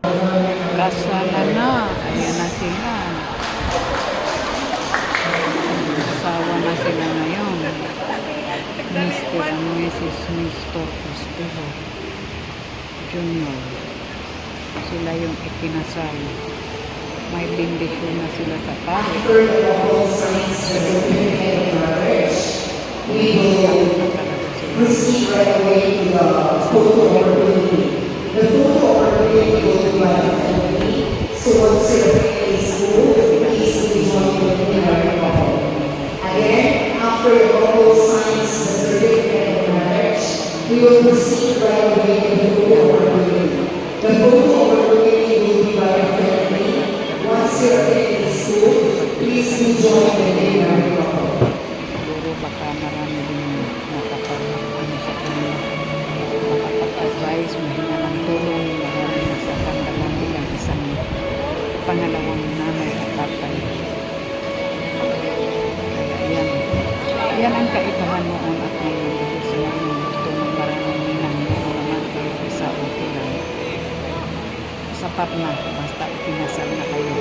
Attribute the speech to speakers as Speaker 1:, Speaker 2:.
Speaker 1: Kasala na. Ayan na sila. Asawa na sila ngayon. Mr. and Mrs. Mr. Prospero Junior. Sila yung ikinasal. May bendisyon na sila sa pare.
Speaker 2: Proceed right away to the photo opportunity. The photo opportunity will be by the family. So once your family is moved, please be joined with the married couple. Again, after the couple signs the certificate of marriage, we will proceed right away to the photo opportunity. The photo opportunity will be by the family. Once your family is moved, please be joined with the married couple.
Speaker 1: Siguro baka marami din makapag-advise, mahinga ng tulong, marami nasasandalan bilang isang pangalawang nanay at tatay. Kaya yan ang kaibahan noon at ngayon dahil sa ngayon gusto ng maraming ninang naman kayo isa okay lang. Sapat na, basta ikinasal na kayo.